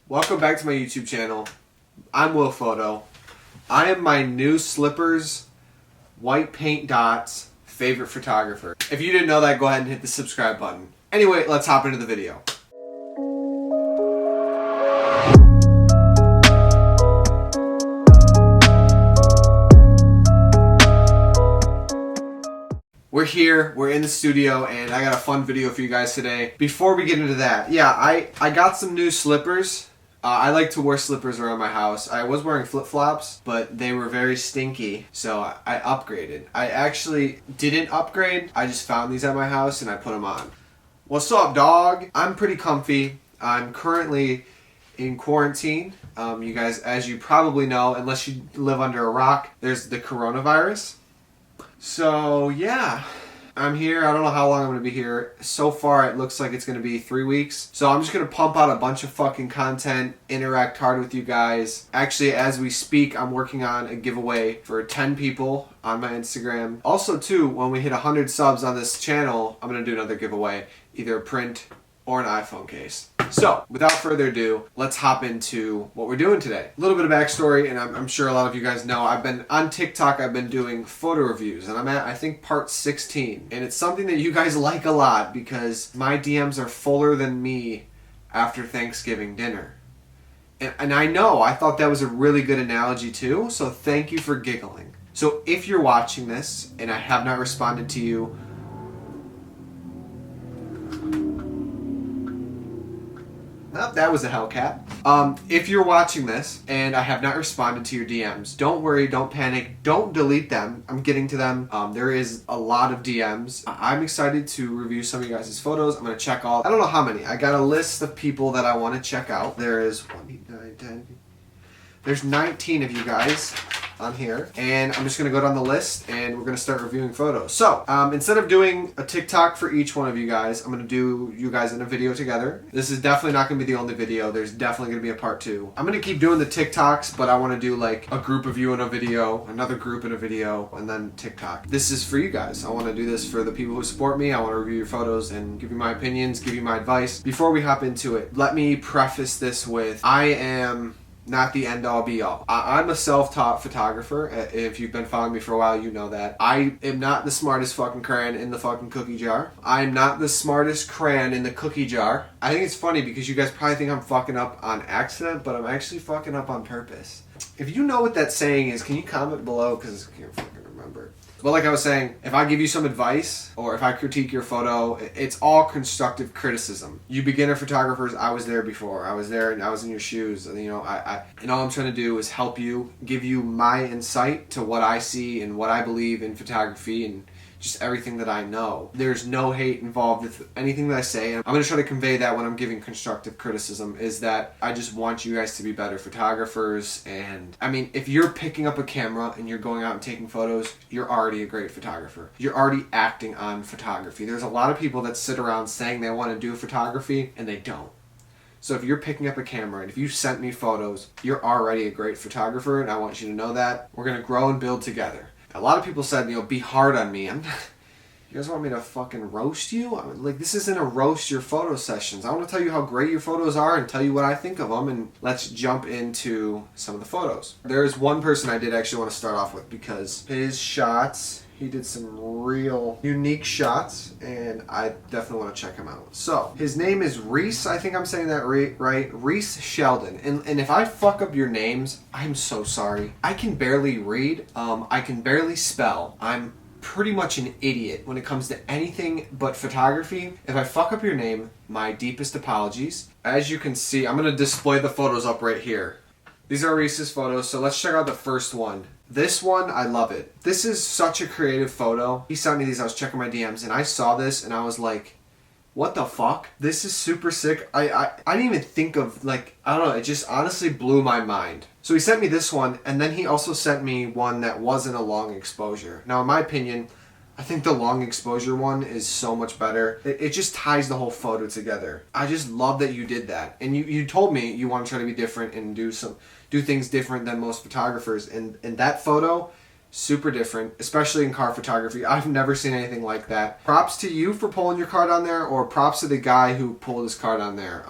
Welcome back to my YouTube channel. I'm Will Photo. I am my new slippers, white paint dots, favorite photographer. If you didn't know that, go ahead and hit the subscribe button. Anyway, let's hop into the video. We're here, we're in the studio, and I got a fun video for you guys today. Before we get into that, I got some new slippers. I like to wear slippers around my house. I was wearing flip-flops, but they were very stinky, so I upgraded. I actually didn't upgrade. I just found these at my house and I put them on. What's up, dog? I'm pretty comfy. I'm currently in quarantine. You guys, as you probably know, unless you live under a rock, there's the coronavirus. So yeah, I'm here. I don't know how long I'm going to be here. So far it looks like it's going to be 3 weeks. So I'm just going to pump out a bunch of fucking content, interact hard with you guys. Actually, as we speak, I'm working on a giveaway for 10 people on my Instagram. Also too, when we hit 100 subs on this channel, I'm going to do another giveaway, either a print or an iPhone case. So, without further ado, let's hop into what we're doing today. A little bit of backstory, and I'm sure a lot of you guys know, I've been on TikTok, I've been doing photo reviews, and I'm at, I think, part 16. And it's something that you guys like a lot because my DMs are fuller than me after Thanksgiving dinner. And I know, I thought that was a really good analogy too, so thank you for giggling. So if you're watching this, and I have not responded to you, oh, that was a Hellcat. If you're watching this and I have not responded to your DMs, don't worry, don't panic, don't delete them. I'm getting to them. There is a lot of DMs. I'm excited to review some of you guys' photos. I'm going to check all, I don't know how many. I got a list of people that I want to check out. There is 1, 8, 9, 10. There's 19 of you guys on here, and I'm just going to go down the list and we're going to start reviewing photos. So instead of doing a TikTok for each one of you guys, I'm going to do you guys in a video together. This is definitely not going to be the only video. There's definitely going to be a part 2. I'm going to keep doing the TikToks, but I want to do like a group of you in a video, another group in a video, and then TikTok. This is for you guys. I want to do this for the people who support me. I want to review your photos and give you my opinions, give you my advice. Before we hop into it, let me preface this with, I am not the end-all be-all. I'm a self-taught photographer. If you've been following me for a while, you know that. I am not the smartest fucking crayon in the fucking cookie jar. I'm not the smartest crayon in the cookie jar. I think it's funny because you guys probably think I'm fucking up on accident, but I'm actually fucking up on purpose. If you know what that saying is, can you comment below? Because I can't fucking remember. But like I was saying, if I give you some advice or if I critique your photo, it's all constructive criticism. You beginner photographers, I was there before. I was there and I was in your shoes. And, you know, and all I'm trying to do is help you, give you my insight to what I see and what I believe in photography and just everything that I know. There's no hate involved with anything that I say. I'm going to try to convey that when I'm giving constructive criticism, is that I just want you guys to be better photographers. And I mean, if you're picking up a camera and you're going out and taking photos, you're already a great photographer. You're already acting on photography. There's a lot of people that sit around saying they want to do photography and they don't. So if you're picking up a camera and if you sent me photos, you're already a great photographer, and I want you to know that. We're going to grow and build together. A lot of people said, you know, be hard on me. You guys want me to fucking roast you? Like, this isn't a roast your photo sessions. I want to tell you how great your photos are and tell you what I think of them, and let's jump into some of the photos. There is one person I did actually want to start off with because his shots, he did some real unique shots, and I definitely want to check him out. So, his name is Reese. I think I'm saying that right. Reese Sheldon. And if I fuck up your names, I'm so sorry. I can barely read. I can barely spell. I'm pretty much an idiot when it comes to anything but photography. If I fuck up your name, my deepest apologies. As you can see, I'm going to display the photos up right here. These are Reese's photos, so let's check out the first one. This one, I love it. This is such a creative photo. He sent me these, I was checking my DMs, and I saw this, and I was like, what the fuck? This is super sick. I didn't even think of, like, I don't know, it just honestly blew my mind. So he sent me this one, and then he also sent me one that wasn't a long exposure. Now, in my opinion, I think the long exposure one is so much better. It just ties the whole photo together. I just love that you did that. And you told me you want to try to be different and do things different than most photographers. And that photo, super different, especially in car photography. I've never seen anything like that. Props to you for pulling your car down there, or props to the guy who pulled his car down there.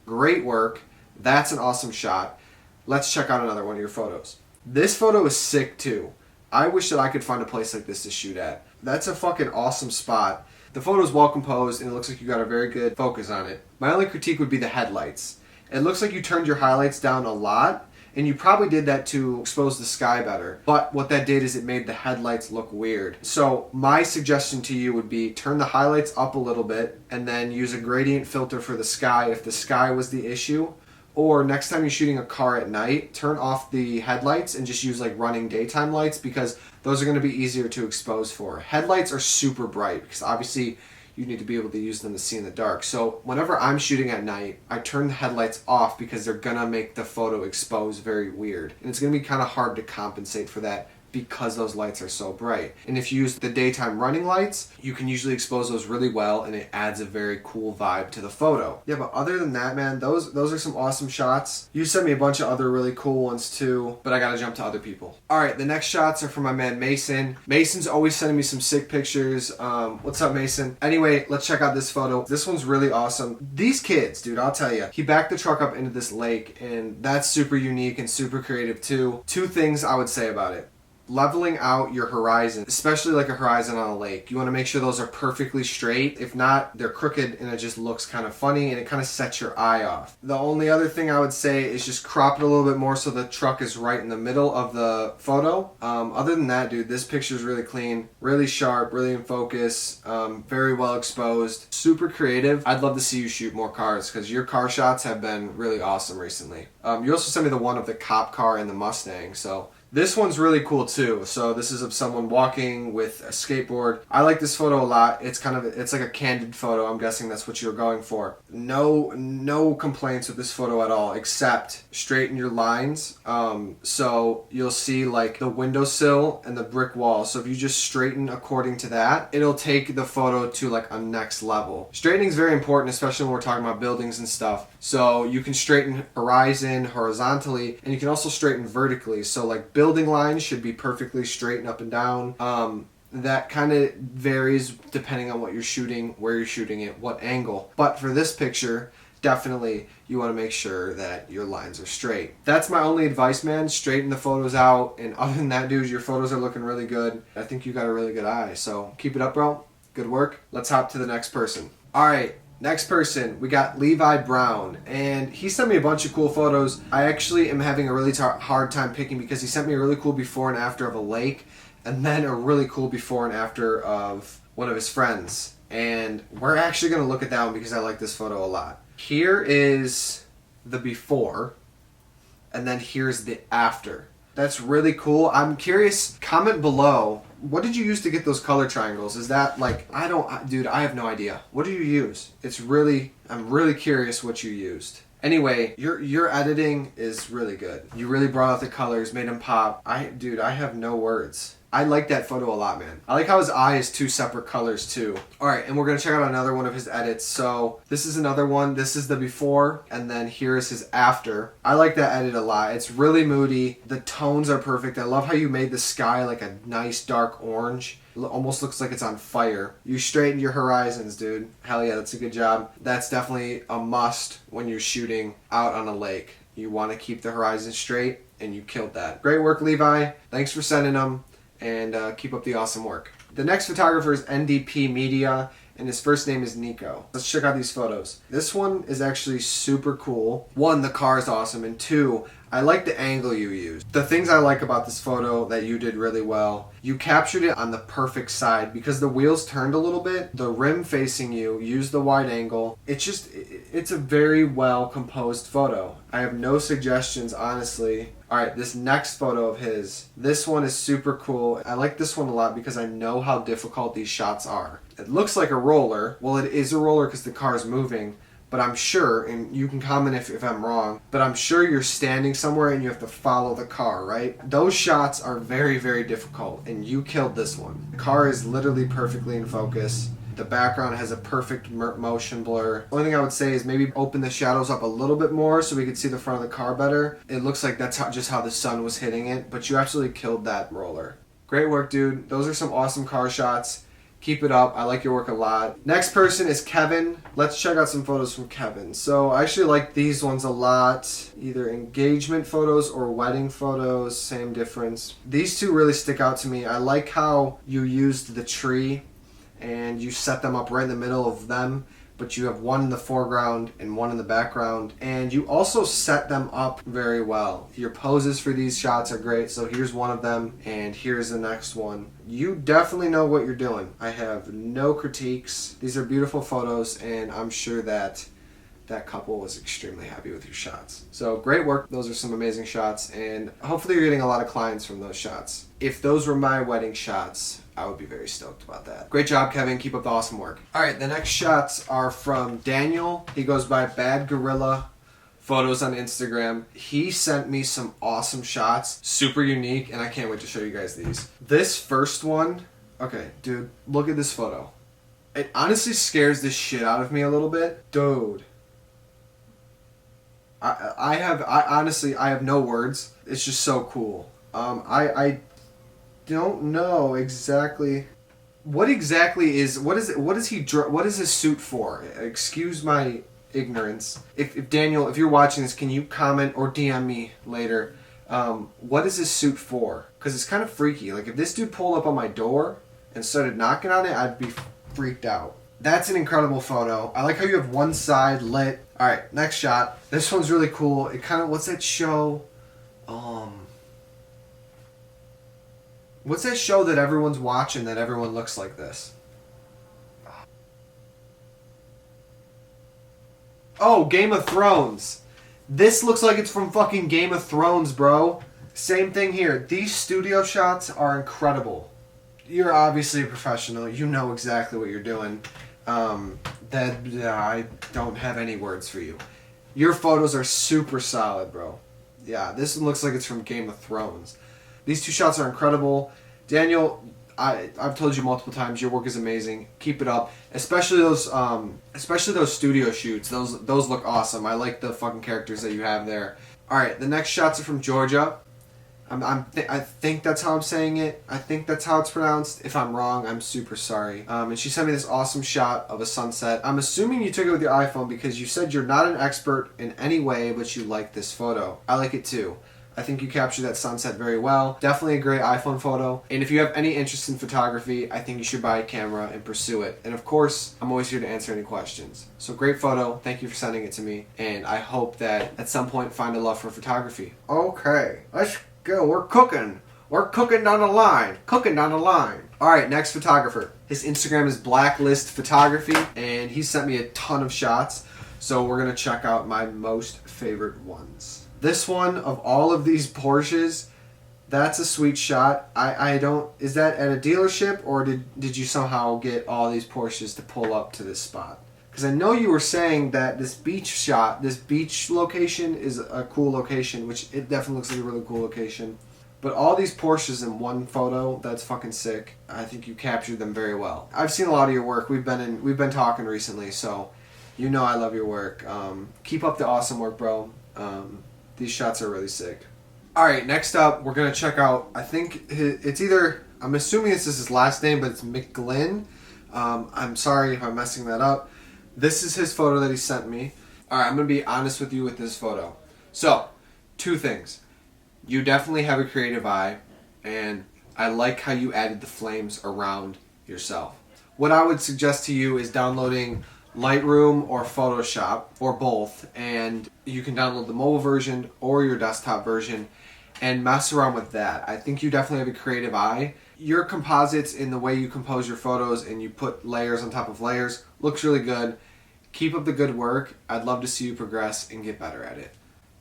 Great work. That's an awesome shot. Let's check out another one of your photos. This photo is sick too. I wish that I could find a place like this to shoot at. That's a fucking awesome spot. The photo is well composed and it looks like you got a very good focus on it. My only critique would be the headlights. It looks like you turned your highlights down a lot, and you probably did that to expose the sky better. But what that did is it made the headlights look weird. So my suggestion to you would be turn the highlights up a little bit and then use a gradient filter for the sky if the sky was the issue. Or next time you're shooting a car at night, turn off the headlights and just use like running daytime lights, because those are going to be easier to expose for. Headlights are super bright because obviously you need to be able to use them to see in the dark. So whenever I'm shooting at night, I turn the headlights off because they're going to make the photo expose very weird. And it's going to be kind of hard to compensate for that because those lights are so bright. And if you use the daytime running lights, you can usually expose those really well and it adds a very cool vibe to the photo. Yeah, but other than that, man, those are some awesome shots. You sent me a bunch of other really cool ones too, but I gotta jump to other people. Alright, the next shots are from my man Mason. Mason's always sending me some sick pictures. What's up, Mason? Anyway, let's check out this photo. This one's really awesome. These kids, dude, I'll tell you, he backed the truck up into this lake and that's super unique and super creative too. Two things I would say about it. Leveling out your horizon, especially like a horizon on a lake. You want to make sure those are perfectly straight. If not, they're crooked and it just looks kind of funny and it kind of sets your eye off. The only other thing I would say is just crop it a little bit more so the truck is right in the middle of the photo. Other than that, dude, this picture is really clean, really sharp, really in focus, very well exposed, super creative. I'd love to see you shoot more cars because your car shots have been really awesome recently. You also sent me the one of the cop car and the Mustang, so this one's really cool too. So this is of someone walking with a skateboard. I like this photo a lot. It's like a candid photo. I'm guessing that's what you were going for. No complaints with this photo at all, except straighten your lines. So you'll see like the windowsill and the brick wall. So if you just straighten according to that, it'll take the photo to like a next level. Straightening is very important, especially when we're talking about buildings and stuff. So you can straighten horizontally, and you can also straighten vertically. So like building lines should be perfectly straight and up and down. That kind of varies depending on what you're shooting, where you're shooting it, what angle. But for this picture, definitely you want to make sure that your lines are straight. That's my only advice, man. Straighten the photos out. And other than that, dude, your photos are looking really good. I think you got a really good eye. So keep it up, bro. Good work. Let's hop to the next person. All right. Next person, we got Levi Brown, and he sent me a bunch of cool photos. I actually am having a really hard time picking because he sent me a really cool before and after of a lake, and then a really cool before and after of one of his friends. And we're actually going to look at that one because I like this photo a lot. Here is the before, and then here's the after. That's really cool. I'm curious, comment below, what did you use to get those color triangles? Is that like, dude, I have no idea. What do you use? I'm really curious what you used. Anyway, your editing is really good. You really brought out the colors, made them pop. Dude, I have no words. I like that photo a lot, man. I like how his eye is two separate colors too. Alright, and we're going to check out another one of his edits. So this is another one. This is the before, and then here's his after. I like that edit a lot. It's really moody. The tones are perfect. I love how you made the sky like a nice dark orange. It almost looks like it's on fire. You straightened your horizons, dude. Hell yeah, that's a good job. That's definitely a must when you're shooting out on a lake. You want to keep the horizon straight, and you killed that. Great work, Levi. Thanks for sending them. And keep up the awesome work. The next photographer is NDP Media, and his first name is Nico. Let's check out these photos. This one is actually super cool. One, the car is awesome, and two, I like the angle you used. The things I like about this photo that you did really well, you captured it on the perfect side because the wheels turned a little bit, the rim facing you, used the wide angle. It's a very well composed photo. I have no suggestions, honestly. Alright, this next photo of his, this one is super cool. I like this one a lot because I know how difficult these shots are. It looks like a roller. Well, it is a roller because the car is moving. But I'm sure, and you can comment if I'm wrong, but I'm sure you're standing somewhere and you have to follow the car, right? Those shots are very, very difficult, and you killed this one. The car is literally perfectly in focus. The background has a perfect motion blur. The only thing I would say is maybe open the shadows up a little bit more so we could see the front of the car better. It looks like that's just how the sun was hitting it, but you absolutely killed that roller. Great work, dude. Those are some awesome car shots. Keep it up. I like your work a lot. Next person is Kevin. Let's check out some photos from Kevin. So I actually like these ones a lot. Either engagement photos or wedding photos. Same difference. These two really stick out to me. I like how you used the tree and you set them up right in the middle of them, but you have one in the foreground and one in the background, and you also set them up very well. Your poses for these shots are great. So here's one of them and here's the next one. You definitely know what you're doing. I have no critiques. These are beautiful photos, and I'm sure that that couple was extremely happy with your shots. So great work. Those are some amazing shots, and hopefully you're getting a lot of clients from those shots. If those were my wedding shots, I would be very stoked about that. Great job, Kevin. Keep up the awesome work. All right, the next shots are from Daniel. He goes by Bad Gorilla Photos on Instagram. He sent me some awesome shots, super unique, and I can't wait to show you guys these. This first one, okay, dude, look at this photo. It honestly scares the shit out of me a little bit. Dude. I honestly have no words. It's just so cool. I don't know exactly what is his suit for? Excuse my ignorance. If Daniel, if you're watching this, can you comment or DM me later? What is his suit for? Because it's kind of freaky. Like if this dude pulled up on my door and started knocking on it, I'd be freaked out. That's an incredible photo. I like how you have one side lit. All right, next shot. This one's really cool. It kind of, what's that show? What's that show that everyone's watching that everyone looks like this? Oh, Game of Thrones. This looks like it's from fucking Game of Thrones, bro. Same thing here. These studio shots are incredible. You're obviously a professional. You know exactly what you're doing. I don't have any words for you. Your photos are super solid, bro. Yeah, this one looks like it's from Game of Thrones. These two shots are incredible. Daniel, I've told you multiple times, your work is amazing. Keep it up. Especially those studio shoots. Those look awesome. I like the fucking characters that you have there. All right, the next shots are from Georgia. I think that's how I'm saying it. I think that's how it's pronounced. If I'm wrong, I'm super sorry. And she sent me this awesome shot of a sunset. I'm assuming you took it with your iPhone because you said you're not an expert in any way, but you like this photo. I like it too. I think you captured that sunset very well. Definitely a great iPhone photo. And if you have any interest in photography, I think you should buy a camera and pursue it. And of course, I'm always here to answer any questions. So great photo. Thank you for sending it to me. And I hope that at some point find a love for photography. Okay, let's go. We're cooking. We're cooking down the line. Cooking down the line. All right, next photographer. His Instagram is Blacklist Photography, and he sent me a ton of shots. So we're going to check out my most favorite ones. This one, of all of these Porsches, that's a sweet shot. I don't... Is that at a dealership, or did you somehow get all these Porsches to pull up to this spot? Because I know you were saying that this beach shot, this beach location is a cool location, which it definitely looks like a really cool location. But all these Porsches in one photo, that's fucking sick. I think you captured them very well. I've seen a lot of your work. We've been talking recently, so you know I love your work. Keep up the awesome work, bro. These shots are really sick. All right, next up, we're going to check out, I think it's either, I'm assuming this is his last name, but it's McGlynn. I'm sorry if I'm messing that up. This is his photo that he sent me. All right, I'm going to be honest with you with this photo. So, two things. You definitely have a creative eye, and I like how you added the flames around yourself. What I would suggest to you is downloading Lightroom or Photoshop, or both, and you can download the mobile version or your desktop version and mess around with that. I think you definitely have a creative eye. Your composites in the way you compose your photos and you put layers on top of layers looks really good. Keep up the good work. I'd love to see you progress and get better at it.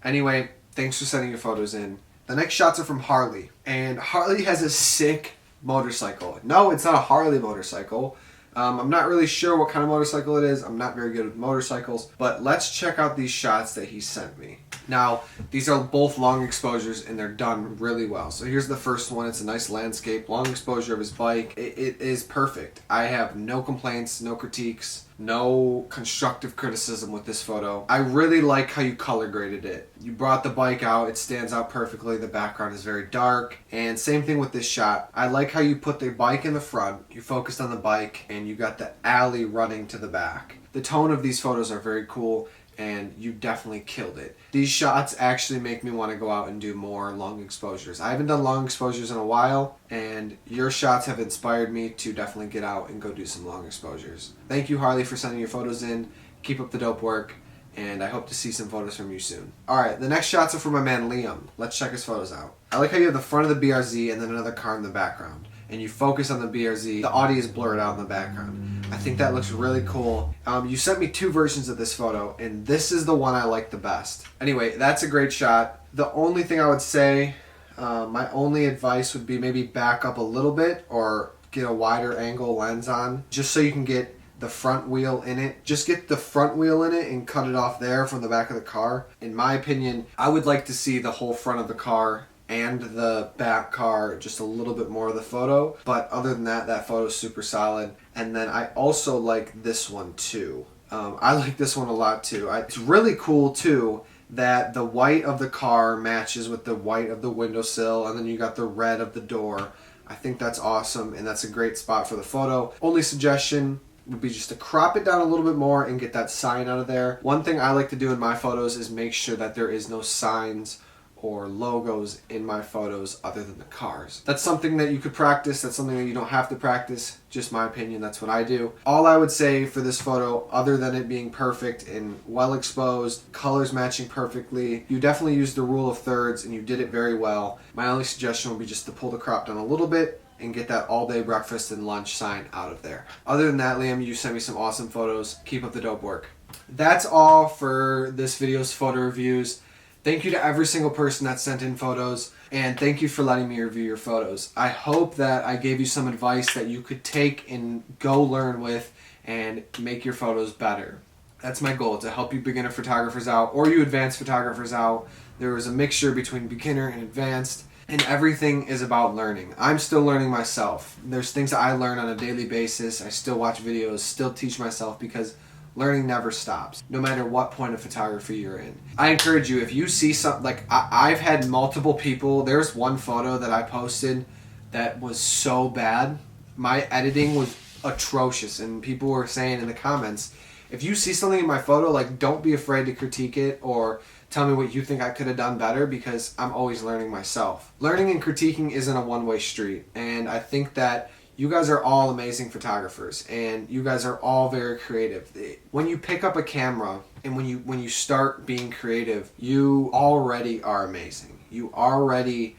Anyway, thanks for sending your photos in. The next shots are from Harley, and Harley has a sick motorcycle. No, it's not a Harley motorcycle. I'm not really sure what kind of motorcycle it is. I'm not very good with motorcycles, but let's check out these shots that he sent me. Now, these are both long exposures and they're done really well. So here's the first one. It's a nice landscape, long exposure of his bike. It is perfect. I have no complaints, no critiques. No constructive criticism with this photo. I really like how you color graded it. You brought the bike out, it stands out perfectly, the background is very dark, and same thing with this shot. I like how you put the bike in the front, you focused on the bike, and you got the alley running to the back. The tone of these photos are very cool, and you definitely killed it. These shots actually make me want to go out and do more long exposures. I haven't done long exposures in a while, and your shots have inspired me to definitely get out and go do some long exposures. Thank you, Harley, for sending your photos in. Keep up the dope work, and I hope to see some photos from you soon. Alright, the next shots are for my man Liam. Let's check his photos out. I like how you have the front of the BRZ and then another car in the background, and you focus on the BRZ. The audio is blurred out in the background. I think that looks really cool. You sent me 2 versions of this photo, and this is the one I like the best. Anyway, that's a great shot. The only thing I would say, my only advice would be maybe back up a little bit or get a wider angle lens on, just so you can get the front wheel in it. Just get the front wheel in it and cut it off there from the back of the car. In my opinion, I would like to see the whole front of the car and the back car, just a little bit more of the photo. But other than that, that photo is super solid. And then I also like this one too. I like this one a lot too. It's really cool too that the white of the car matches with the white of the windowsill, and then you got the red of the door. I think that's awesome, and that's a great spot for the photo. Only suggestion would be just to crop it down a little bit more and get that sign out of there. One thing I like to do in my photos is make sure that there is no signs or logos in my photos other than the cars. That's something that you could practice. That's something that you don't have to practice. Just my opinion, that's what I do. All I would say for this photo, other than it being perfect and well exposed, colors matching perfectly, you definitely used the rule of thirds and you did it very well. My only suggestion would be just to pull the crop down a little bit and get that all day breakfast and lunch sign out of there. Other than that, Liam, you sent me some awesome photos. Keep up the dope work. That's all for this video's photo reviews. Thank you to every single person that sent in photos, and thank you for letting me review your photos. I hope that I gave you some advice that you could take and go learn with and make your photos better. That's my goal, to help you beginner photographers out or you advanced photographers out. There is a mixture between beginner and advanced, and everything is about learning. I'm still learning myself. There's things that I learn on a daily basis. I still watch videos, still teach myself, because learning never stops, no matter what point of photography you're in. I encourage you, if you see something, like I've had multiple people, there's one photo that I posted that was so bad. My editing was atrocious, and people were saying in the comments, if you see something in my photo, like, don't be afraid to critique it or tell me what you think I could have done better, because I'm always learning myself. Learning and critiquing isn't a one-way street, and I think that you guys are all amazing photographers, and you guys are all very creative. When you pick up a camera and when you start being creative, you already are amazing. You already,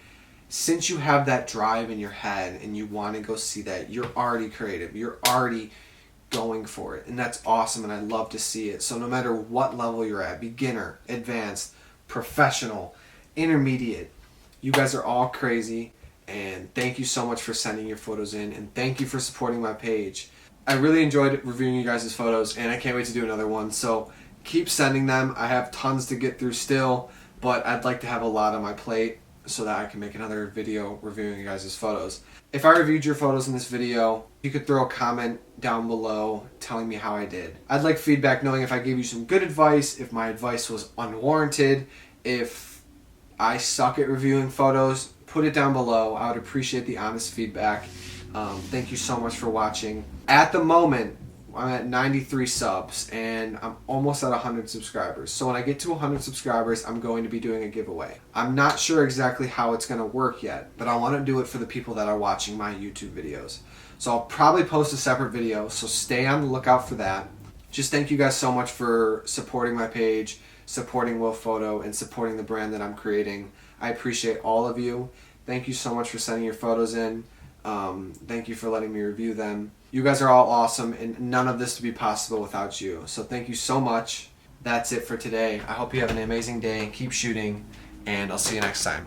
since you have that drive in your head and you want to go see that, you're already creative. You're already going for it, and that's awesome, and I love to see it. So no matter what level you're at, beginner, advanced, professional, intermediate, you guys are all crazy. And thank you so much for sending your photos in, and thank you for supporting my page. I really enjoyed reviewing you guys' photos, and I can't wait to do another one. So keep sending them. I have tons to get through still, but I'd like to have a lot on my plate so that I can make another video reviewing you guys' photos. If I reviewed your photos in this video, you could throw a comment down below telling me how I did. I'd like feedback, knowing if I gave you some good advice, if my advice was unwarranted, if I suck at reviewing photos. Put it down below. I would appreciate the honest feedback. Thank you so much for watching. At the moment, I'm at 93 subs, and I'm almost at 100 subscribers. So when I get to 100 subscribers, I'm going to be doing a giveaway. I'm not sure exactly how it's going to work yet, but I want to do it for the people that are watching my YouTube videos. So I'll probably post a separate video, so stay on the lookout for that. Just thank you guys so much for supporting my page, supporting Will Photo, and supporting the brand that I'm creating. I appreciate all of you. Thank you so much for sending your photos in. Thank you for letting me review them. You guys are all awesome, and none of this would be possible without you. So thank you so much. That's it for today. I hope you have an amazing day. Keep shooting, and I'll see you next time.